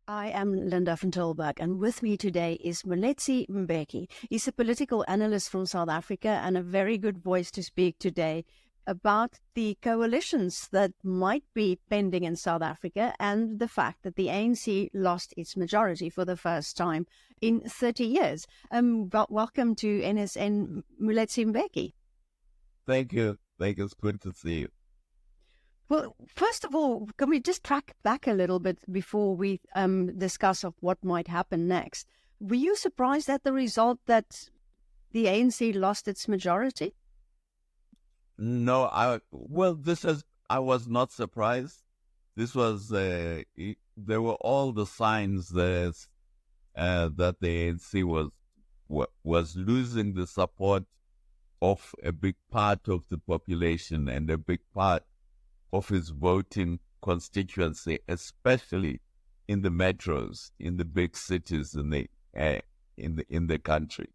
I am Linda van Tilburg, and with me today is Moeletsi Mbeki. He's a political analyst from South Africa and a very good voice to speak today about the coalitions that might be pending in South Africa and the fact that the ANC lost its majority for the first time in 30 years. Welcome to NSN, Moeletsi Mbeki. Thank you. It's good to see you. Well, first of all, can we just track back a little bit before we discuss of what might happen next? Were you surprised at the result that the ANC lost its majority? No, I was not surprised. This was, there were all the signs that the ANC was losing the support of a big part of the population and a big part of his voting constituency, especially in the metros, in the big cities in the country.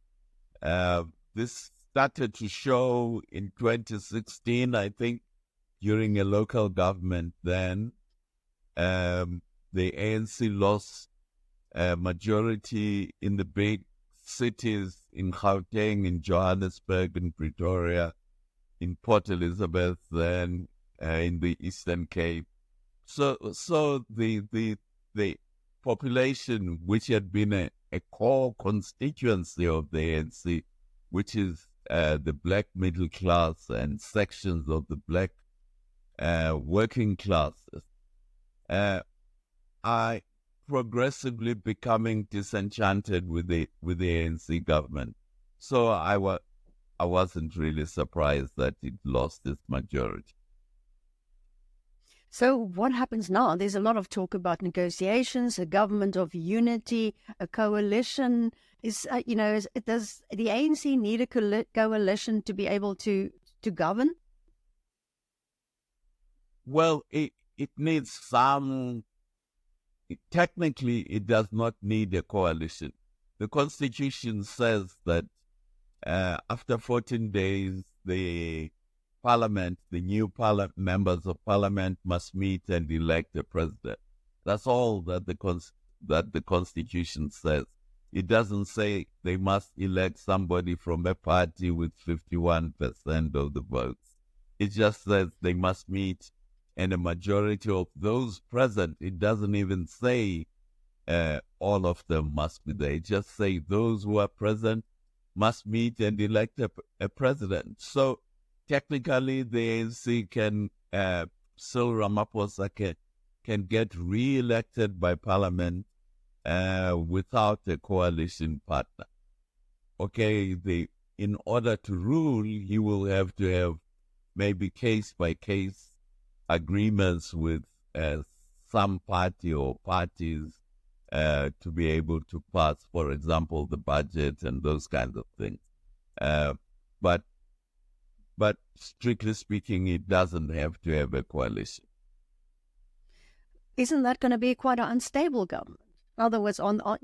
This started to show in 2016, I think, during a local government. Then the ANC lost a majority in the big cities, in Gauteng, in Johannesburg, in Pretoria, in Port Elizabeth, then in the Eastern Cape. So the population, which had been a core constituency of the ANC, which is the black middle class and sections of the black working classes, are progressively becoming disenchanted with the ANC government. So I wasn't really surprised that it lost its majority. So what happens now? There's a lot of talk about negotiations, a government of unity, a coalition. Does the ANC need a coalition to be able to govern? Well, it needs some. Technically, it does not need a coalition. The Constitution says that after 14 days, the new members of parliament must meet and elect a president. That's all that the Constitution says. It doesn't say they must elect somebody from a party with 51% of the votes. It just says they must meet, and a majority of those present. It doesn't even say all of them must be there. It just say those who are present must meet and elect a president. So technically, the ANC can, Cyril Ramaphosa can get re-elected by parliament without a coalition partner. Okay, in order to rule, he will have to have maybe case-by-case agreements with some party or parties to be able to pass, for example, the budget and those kinds of things. But strictly speaking, it doesn't have to have a coalition. Isn't that going to be quite an unstable government? In other words, that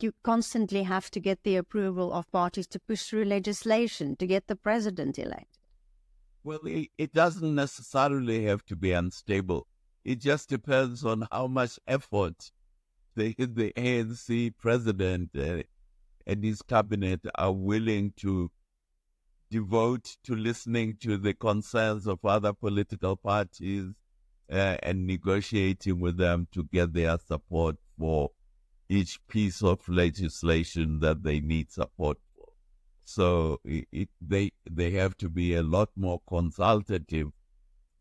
you constantly have to get the approval of parties to push through legislation to get the president elected. Well, it doesn't necessarily have to be unstable. It just depends on how much effort the ANC president and his cabinet are willing to devote to listening to the concerns of other political parties and negotiating with them to get their support for each piece of legislation that they need support for. So they have to be a lot more consultative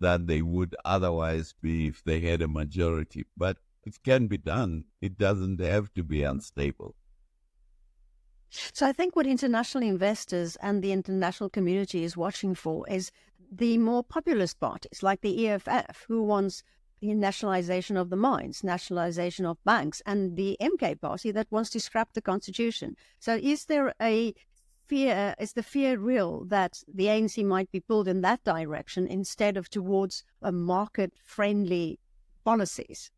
than they would otherwise be if they had a majority. But it can be done. It doesn't have to be unstable. So I think what international investors and the international community is watching for is the more populist parties like the EFF, who wants the nationalization of the mines, nationalization of banks, and the MK party that wants to scrap the constitution. So is there a fear, is the fear real that the ANC might be pulled in that direction instead of towards a market-friendly policies?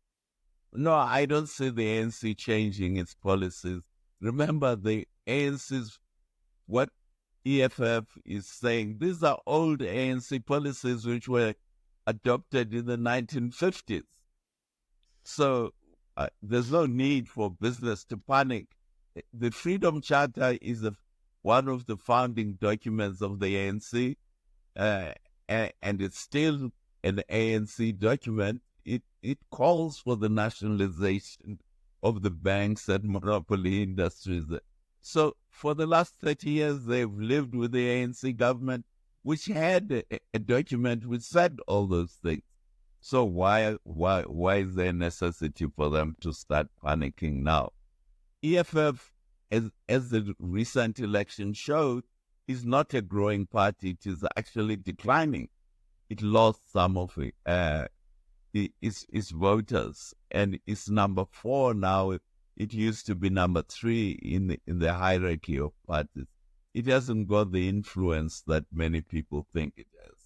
No, I don't see the ANC changing its policies. Remember, the ANC's, what EFF is saying, these are old ANC policies which were adopted in the 1950s. So there's no need for business to panic. The Freedom Charter is one of the founding documents of the ANC, and it's still an ANC document. It calls for the nationalization of the banks and monopoly industries. So for the last 30 years, they've lived with the ANC government, which had a document which said all those things. So why is there necessity for them to start panicking now? EFF, as the recent election showed, is not a growing party. It is actually declining. It lost some of its voters, and it's number 4 now. It used to be number 3 in the hierarchy of parties. It hasn't got the influence that many people think it has.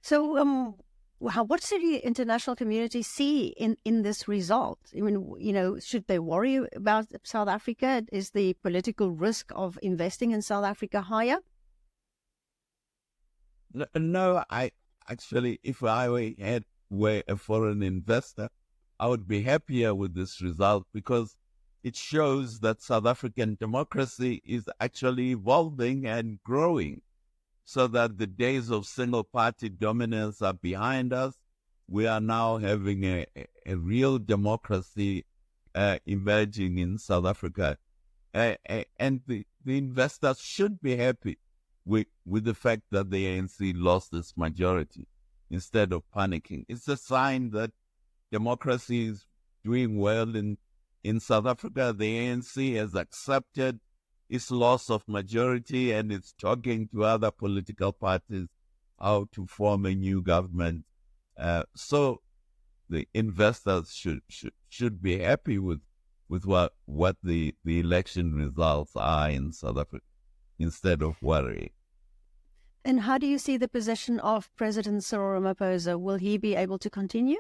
So, what should the international community see in this result? I mean, should they worry about South Africa? Is the political risk of investing in South Africa higher? No, if I were a foreign investor, I would be happier with this result because it shows that South African democracy is actually evolving and growing, so that the days of single-party dominance are behind us. We are now having a real democracy emerging in South Africa. And the investors should be happy with the fact that the ANC lost its majority instead of panicking. It's a sign that democracy is doing well in South Africa. The ANC has accepted its loss of majority and it's talking to other political parties how to form a new government. So the investors should be happy with what the election results are in South Africa instead of worrying. And how do you see the position of President Cyril Ramaphosa? Will he be able to continue?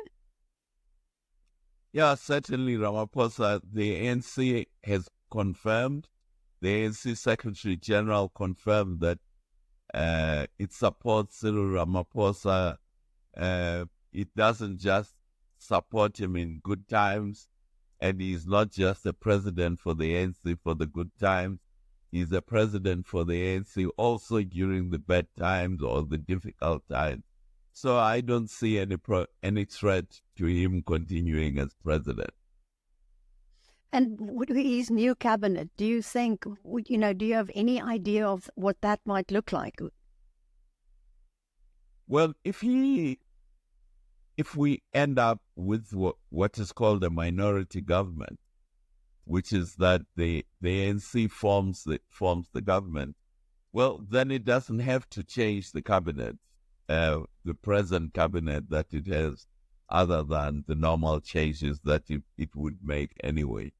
Yeah, certainly Ramaphosa. The ANC has confirmed, the ANC Secretary General confirmed that it supports Cyril Ramaphosa. It doesn't just support him in good times, and he's not just a president for the ANC for the good times. He's a president for the ANC also during the bad times or the difficult times. So I don't see any threat to him continuing as president. And with his new cabinet, do you think, do you have any idea of what that might look like? Well, if we end up with what is called a minority government, which is that the ANC forms the government, well, then it doesn't have to change the cabinet, the present cabinet that it has, other than the normal changes that it would make anyway.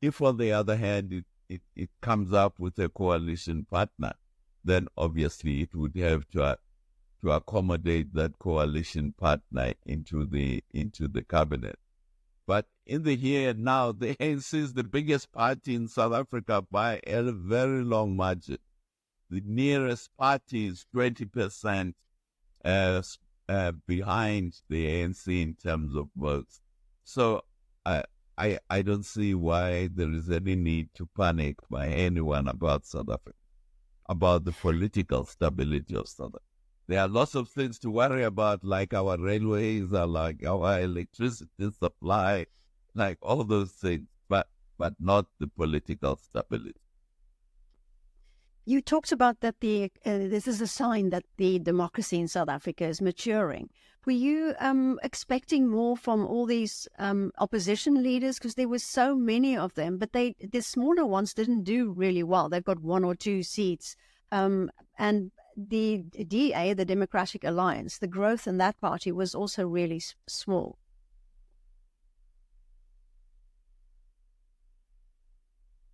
If, on the other hand, it comes up with a coalition partner, then obviously it would have to accommodate that coalition partner into the cabinet. But in the here and now, the ANC is the biggest party in South Africa by a very long margin. The nearest party is 20% behind the ANC in terms of votes. So I don't see why there is any need to panic by anyone about South Africa, about the political stability of South Africa. There are lots of things to worry about, like our railways, or like our electricity supply, like all those things, but not the political stability. You talked about that this is a sign that the democracy in South Africa is maturing. Were you expecting more from all these opposition leaders? Because there were so many of them, but the smaller ones didn't do really well. They've got 1 or 2 seats. And the DA, the Democratic Alliance, the growth in that party was also really small.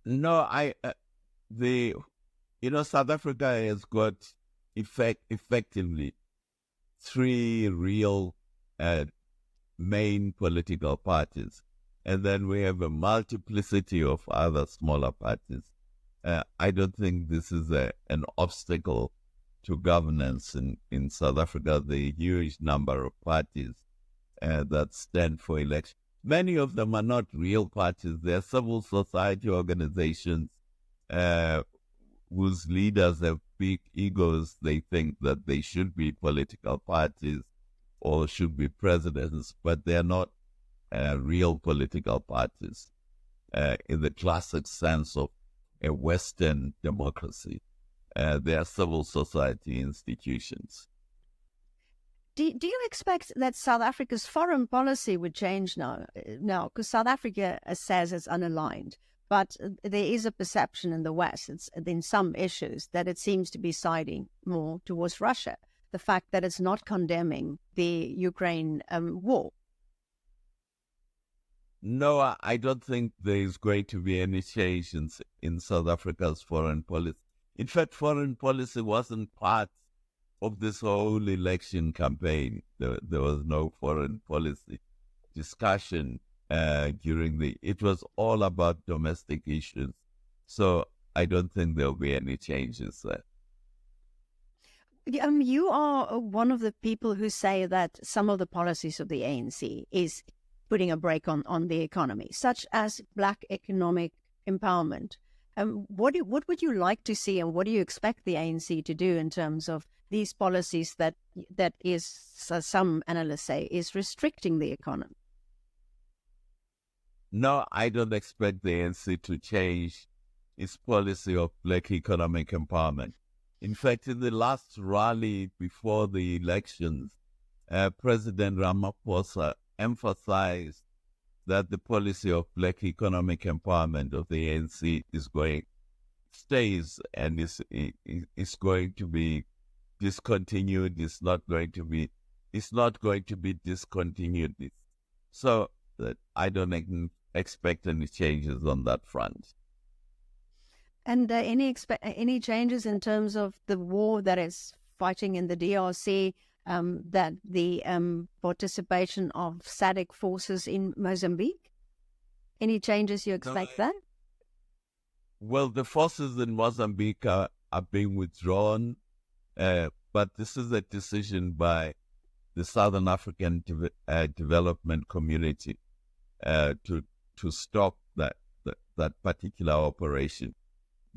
No, South Africa has got effectively 3 real main political parties, and then we have a multiplicity of other smaller parties. I don't think this is an obstacle to governance in South Africa, the huge number of parties. that stand for election. Many of them are not real parties. They're civil society organizations whose leaders have big egos. They think that they should be political parties or should be presidents, but they're not real political parties in the classic sense of a Western democracy. They are civil society institutions. Do you expect that South Africa's foreign policy would change now? No, because South Africa says it's unaligned, but there is a perception in the West, in some issues, that it seems to be siding more towards Russia. The fact that it's not condemning the Ukraine war. No, I don't think there is going to be any change in South Africa's foreign policy. In fact, foreign policy wasn't part of this whole election campaign. There was no foreign policy discussion it was all about domestic issues. So I don't think there'll be any changes there. You are one of the people who say that some of the policies of the ANC is putting a brake on the economy, such as Black economic empowerment. What would you like to see, and what do you expect the ANC to do in terms of these policies that is, some analysts say, is restricting the economy? No, I don't expect the ANC to change its policy of Black economic empowerment. In fact, in the last rally before the elections, President Ramaphosa emphasized that the policy of Black economic empowerment of the ANC stays and is going to be discontinued. It's not going to be discontinued. So that I don't expect any changes on that front. And any changes in terms of the war that is fighting in the DRC, that the participation of SADC forces in Mozambique? Any changes you expect there? Well, the forces in Mozambique are being withdrawn, but this is a decision by the Southern African Development Community to stop that particular operation.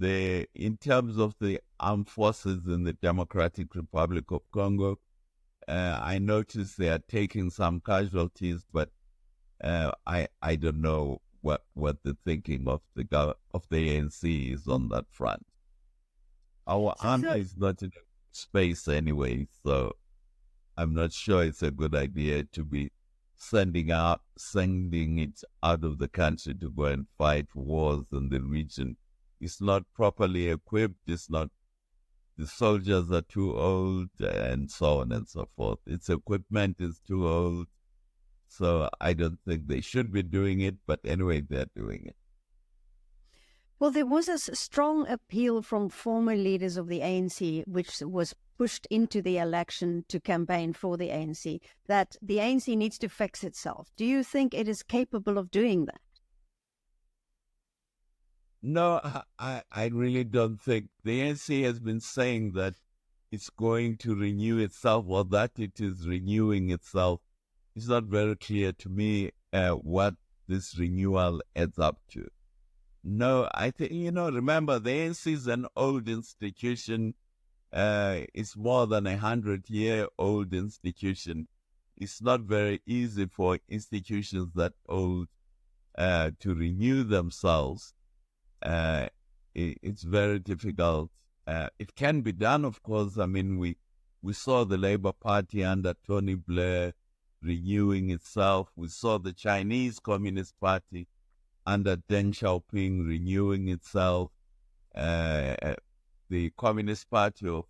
In terms of the armed forces in the Democratic Republic of Congo, I noticed they are taking some casualties, but I don't know what the thinking of the ANC is on that front. Our army is not in space anyway, so I'm not sure it's a good idea to be sending it out of the country to go and fight wars in the region. It's not properly equipped. The soldiers are too old, and so on and so forth. Its equipment is too old. So I don't think they should be doing it, but anyway, they're doing it. Well, there was a strong appeal from former leaders of the ANC, which was pushed into the election to campaign for the ANC, that the ANC needs to fix itself. Do you think it is capable of doing that? No, I really don't think. The ANC has been saying that it's going to renew itself, or that it is renewing itself. It's not very clear to me what this renewal adds up to. No, I think, remember, the ANC is an old institution. It's more than 100-year-old institution. It's not very easy for institutions that old to renew themselves. It's very difficult. It can be done, of course. I mean, we saw the Labour Party under Tony Blair renewing itself. We saw the Chinese Communist Party under Deng Xiaoping renewing itself. The Communist Party of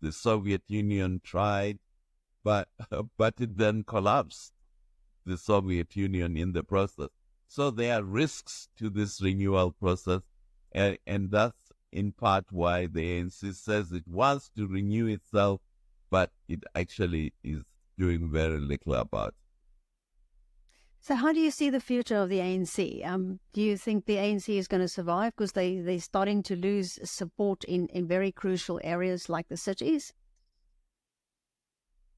the Soviet Union tried, but it then collapsed, the Soviet Union, in the process. So there are risks to this renewal process, and that's in part why the ANC says it wants to renew itself, but it actually is doing very little about it. So how do you see the future of the ANC? Do you think the ANC is going to survive? Because they're starting to lose support in very crucial areas like the cities.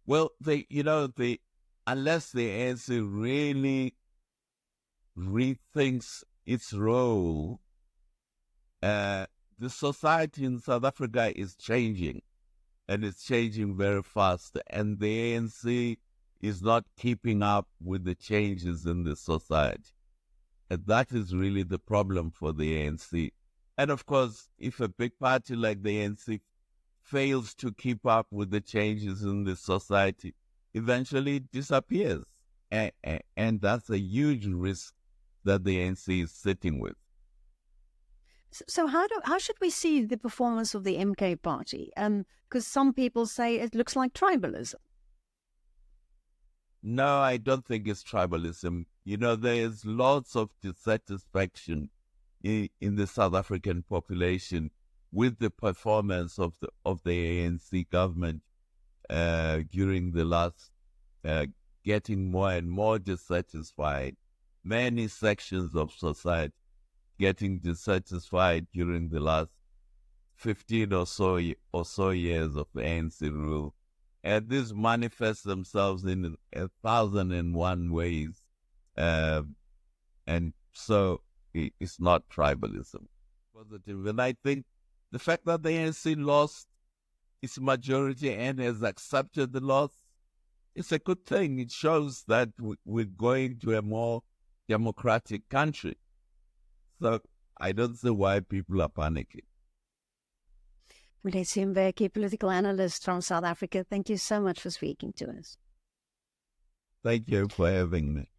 Well, unless the ANC really rethinks its role, the society in South Africa is changing, and it's changing very fast, and the ANC is not keeping up with the changes in the society. And that is really the problem for the ANC. And of course, if a big party like the ANC fails to keep up with the changes in the society, eventually it disappears. And that's a huge risk that the ANC is sitting with. So how should we see the performance of the MK party? Because some people say it looks like tribalism. No, I don't think it's tribalism. You know, there's lots of dissatisfaction in the South African population with the performance of the ANC government during the last, getting more and more dissatisfied. Many sections of society getting dissatisfied during the last 15 or so years of ANC rule. And these manifest themselves in 1,001 ways. And so it's not tribalism. Positive. And I think the fact that the ANC lost its majority and has accepted the loss, it's a good thing. It shows that we're going to a more democratic country. So I don't see why people are panicking. Moeletsi Mbeki, political analyst from South Africa, thank you so much for speaking to us. Thank you for having me.